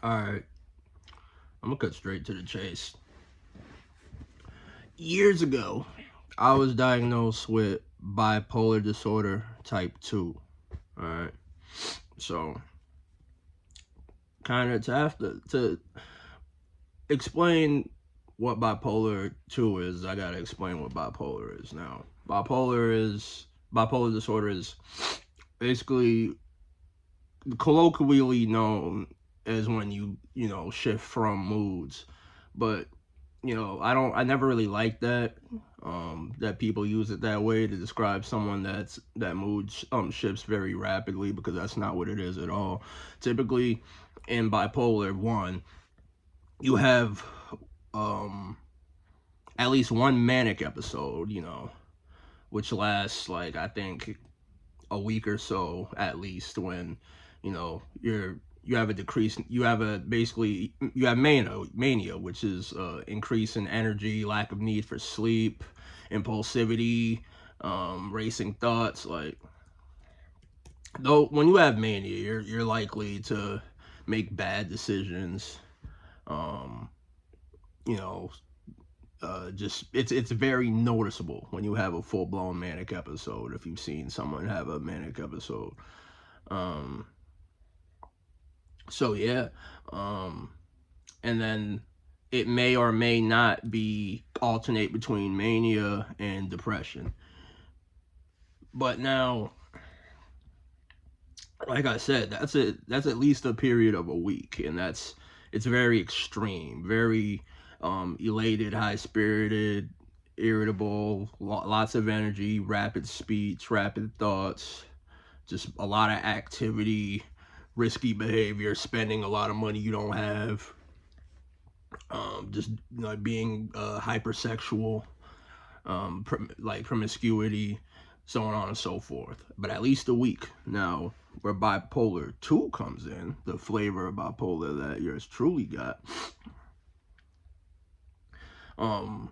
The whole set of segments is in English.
Alright, I'm gonna cut straight to the chase. Years ago, I was diagnosed with bipolar disorder type 2. Alright, so kind of to have to explain what bipolar 2 is, I gotta explain what bipolar is. Now, bipolar disorder is basically colloquially known as when you shift from moods, but I never really liked that. That people use it that way to describe someone that mood shifts very rapidly, because that's not what it is at all. Typically, in bipolar one, you have um at least one manic episode, which lasts, like, I think a week or so at least, when you have a decrease, you have mania, which is increase in energy, lack of need for sleep, impulsivity, racing thoughts. Like, though, when you have mania, you're likely to make bad decisions. um you know just it's very noticeable when you have a full-blown manic episode, if you've seen someone have a manic episode. um so yeah. um and then it may or may not be alternate between mania and depression. But now, like I said, that's at least a period of a week, and it's very extreme, very elated, high spirited, irritable, lots of energy, rapid speech, rapid thoughts, just a lot of activity, risky behavior, spending a lot of money you don't have, just being hypersexual, like promiscuity, so on and so forth. But at least a week. Now, where bipolar 2 comes in, the flavor of bipolar that yours truly got, um,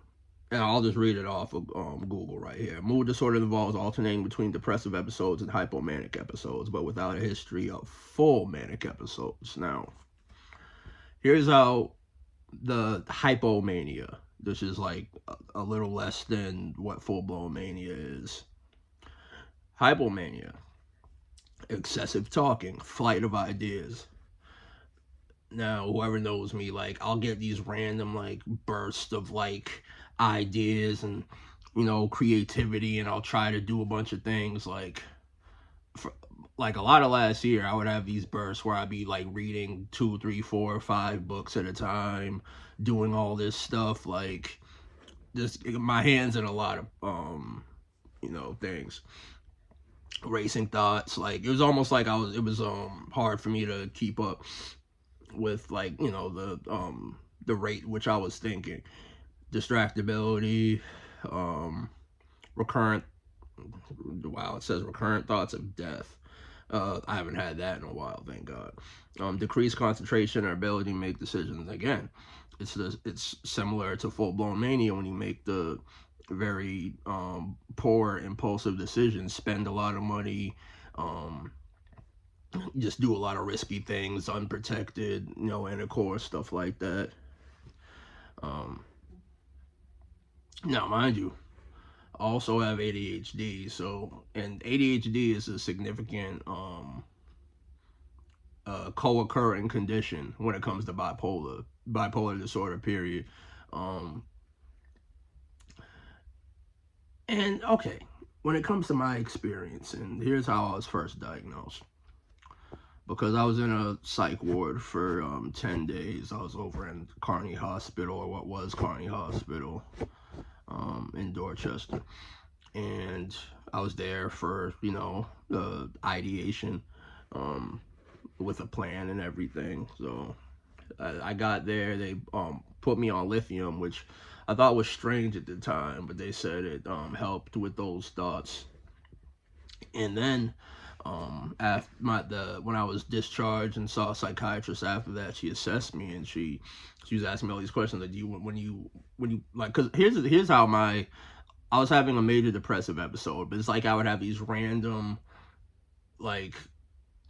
and I'll just read it off of Google right here. Mood disorder involves alternating between depressive episodes and hypomanic episodes, but without a history of full manic episodes. Now, here's how the hypomania, which is like a little less than what full-blown mania is. Hypomania: excessive talking, flight of ideas. Now, whoever knows me, like, I'll get these random, like, bursts of, like, ideas and, creativity, and I'll try to do a bunch of things. Like, for, like, a lot of last year, I would have these bursts where I'd be, like, reading 2, 3, 4, 5 books at a time, doing all this stuff, like, just my hands in a lot of, things. Racing thoughts. Like, it was almost like it was hard for me to keep up with, like, the rate which I was thinking. Distractibility, recurrent, wow, it says recurrent thoughts of death. I haven't had that in a while, thank God. Decreased concentration or ability to make decisions. Again, it's similar to full-blown mania, when you make the very poor impulsive decisions, spend a lot of money, just do a lot of risky things, unprotected, intercourse, stuff like that. Um, Now, mind you, I also have ADHD, and ADHD is a significant co-occurring condition when it comes to bipolar disorder, period. Um, and okay, when it comes to my experience, and here's how I was first diagnosed. Because I was in a psych ward for 10 days. I was over in Kearney Hospital, or what was Kearney Hospital, in Dorchester. And I was there for, the ideation, with a plan and everything. So I got there. They put me on lithium, which I thought was strange at the time, but they said it helped with those thoughts. And then after when I was discharged and saw a psychiatrist after that, she assessed me, and she was asking me all these questions, like, do you when you like, because here's how I was having a major depressive episode, but it's like I would have these random, like,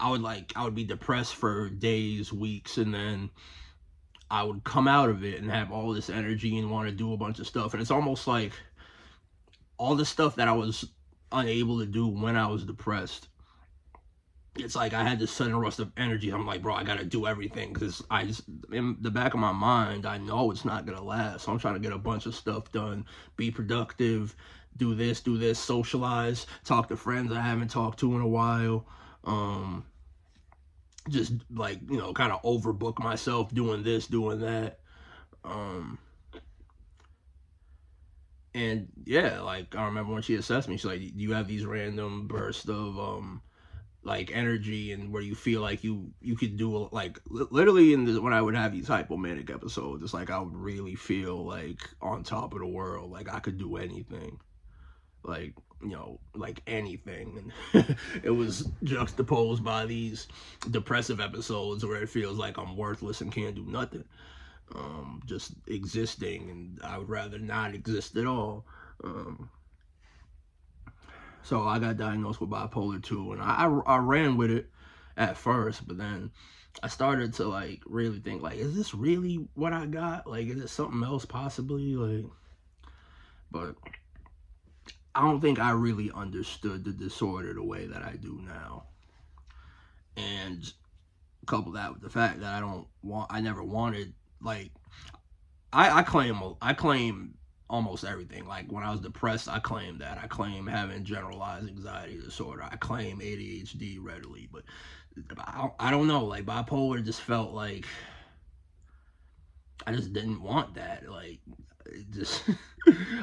I would be depressed for days, weeks, and then I would come out of it and have all this energy and want to do a bunch of stuff. And it's almost like all the stuff that I was unable to do when I was depressed. It's like I had this sudden rush of energy. I'm like, bro, I gotta do everything because I just, in the back of my mind, I know it's not gonna last. So I'm trying to get a bunch of stuff done, be productive, do this, socialize, talk to friends I haven't talked to in a while. Um, just like, kind of overbook myself doing this, doing that. Um, and yeah, like I remember when she assessed me, she's like, you have these random bursts of like energy and where you feel like you could do like literally when I would have these hypomanic episodes, it's like I would really feel like on top of the world, like I could do anything, like like anything. And it was juxtaposed by these depressive episodes where it feels like I'm worthless and can't do nothing, just existing, and I would rather not exist at all. So I got diagnosed with bipolar II, and I ran with it at first, but then I started to like really think like, is this really what I got? Like, is it something else possibly? Like, but I don't think I really understood the disorder the way that I do now. And couple that with the fact that I never wanted, like, I claim almost everything. Like when I was depressed, I claimed that. I claim having generalized anxiety disorder. I claim ADHD readily, but I don't know. Like bipolar just felt like I just didn't want that. Like it just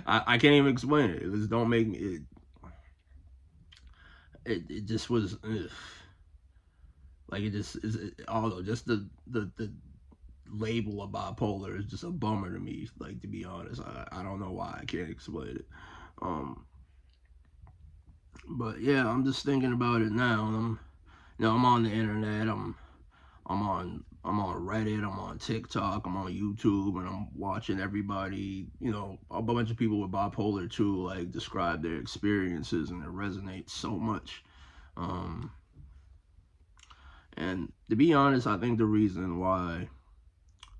I can't even explain it. It just don't make me. It just was like it just is. Although just the label of bipolar is just a bummer to me. Like to be honest, I don't know why. I can't explain it. Um, but yeah, I'm just thinking about it now. And I'm on the internet. I'm on Reddit. I'm on TikTok. I'm on YouTube, and I'm watching everybody. A bunch of people with bipolar II like describe their experiences, and it resonates so much. Um, and to be honest, I think the reason why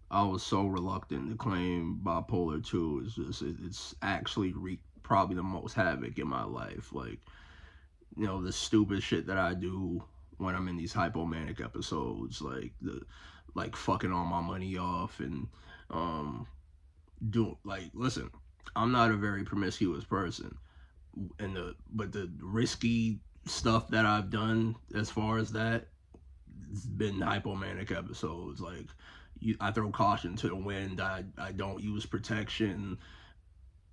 I was so reluctant to claim bipolar II is just it's actually probably the most havoc in my life. Like, the stupid shit that I do when I'm in these hypomanic episodes, like fucking all my money off and listen, I'm not a very promiscuous person, but the risky stuff that I've done as far as that, it's been hypomanic episodes. Like I throw caution to the wind. I don't use protection.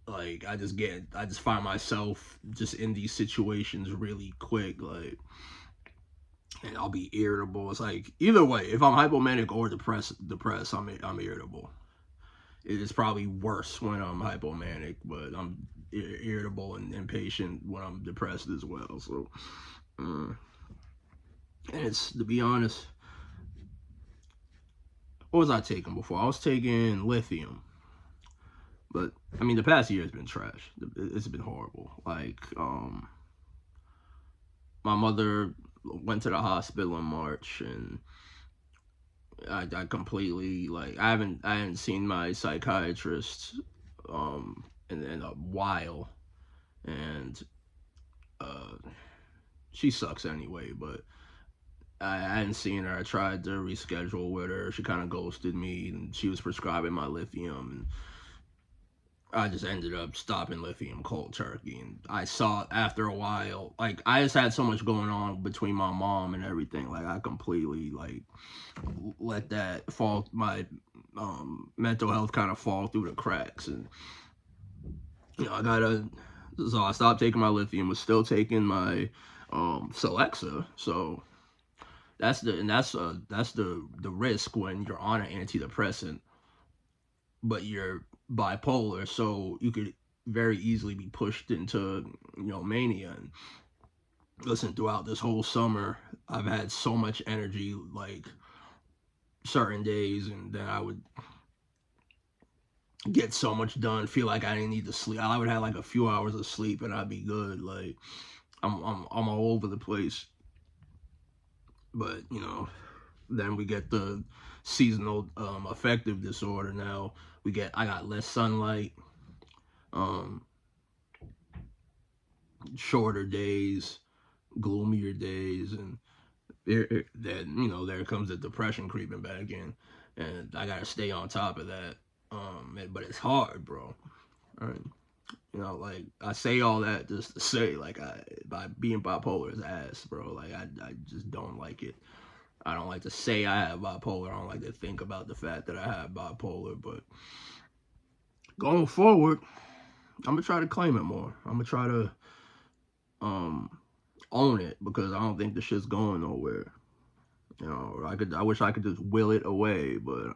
Like I just find myself just in these situations really quick. Like, and I'll be irritable. It's like either way, if I'm hypomanic or depressed, I'm irritable. It's probably worse when I'm hypomanic, but I'm irritable and impatient when I'm depressed as well. So, and it's, to be honest, what was I taking before? I was taking lithium. But I mean, the past year has been trash. It's been horrible. Like, my mother went to the hospital in March, and I completely like I hadn't seen my psychiatrist in a while, and uh, she sucks anyway. But I hadn't seen her. I tried to reschedule with her. She kind of ghosted me, and she was prescribing my lithium, and I just ended up stopping lithium cold turkey. And I saw after a while, like I just had so much going on between my mom and everything. Like I completely like let that fall, my mental health kind of fall through the cracks. And so I stopped taking my lithium, was still taking my Celexa. So that's the risk when you're on an antidepressant, but you're bipolar, so you could very easily be pushed into mania. And listen, throughout this whole summer, I've had so much energy, like certain days, and then I would get so much done, feel like I didn't need to sleep. I would have like a few hours of sleep and I'd be good. Like I'm all over the place. But then we get the seasonal affective disorder. Now I got less sunlight, um, shorter days, gloomier days, and then there comes the depression creeping back in, and I gotta stay on top of that. But it's hard, bro. All right. Like I say all that just to say, like, by being bipolar is ass, bro. Like I just don't like it. I don't like to say I have bipolar. I don't like to think about the fact that I have bipolar. But going forward, I'm gonna try to claim it more. I'm gonna try to um own it, because I don't think the shit's going nowhere. I wish I could just will it away, but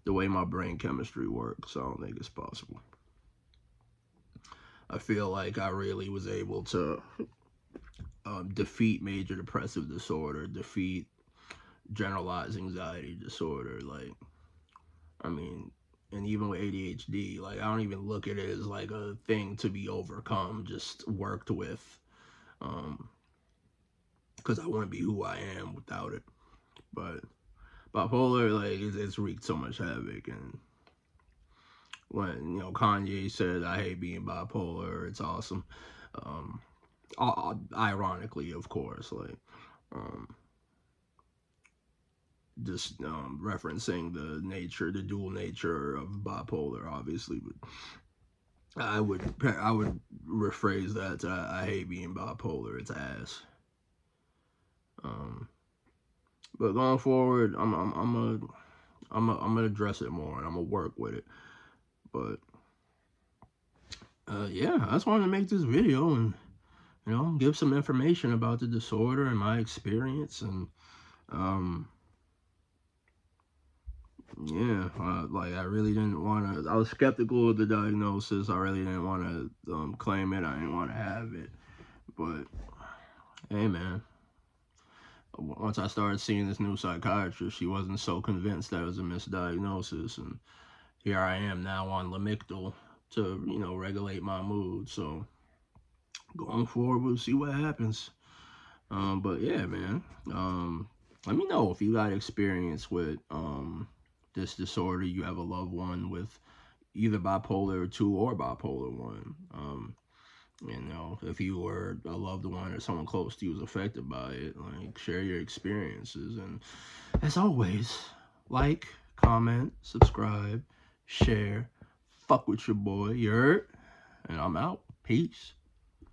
the way my brain chemistry works, I don't think it's possible. I feel like I really was able to defeat major depressive disorder, defeat generalized anxiety disorder. Like, I mean, and even with ADHD, like, I don't even look at it as like a thing to be overcome, just worked with. Because I wouldn't be who I am without it. But bipolar, like, it's wreaked so much havoc. And when Kanye said, "I hate being bipolar," it's awesome. Um, Ironically, of course, like, um, just referencing the dual nature of bipolar, obviously. But I would rephrase that to, I hate being bipolar. It's ass. But going forward, I'm gonna address it more, and I'm gonna work with it. But yeah, I just wanted to make this video and give some information about the disorder and my experience. And yeah, like, I really didn't want to. I was skeptical of the diagnosis. I really didn't want to claim it. I didn't want to have it. But hey, man, once I started seeing this new psychiatrist, she wasn't so convinced that it was a misdiagnosis, and here I am now on Lamictal to regulate my mood. So going forward, we'll see what happens. But yeah, man. Let me know if you got experience with this disorder. You have a loved one with either bipolar 2 or bipolar 1. If you were a loved one or someone close to you was affected by it, like, share your experiences. And as always, like, comment, subscribe, share, fuck with your boy, you heard? And I'm out. Peace.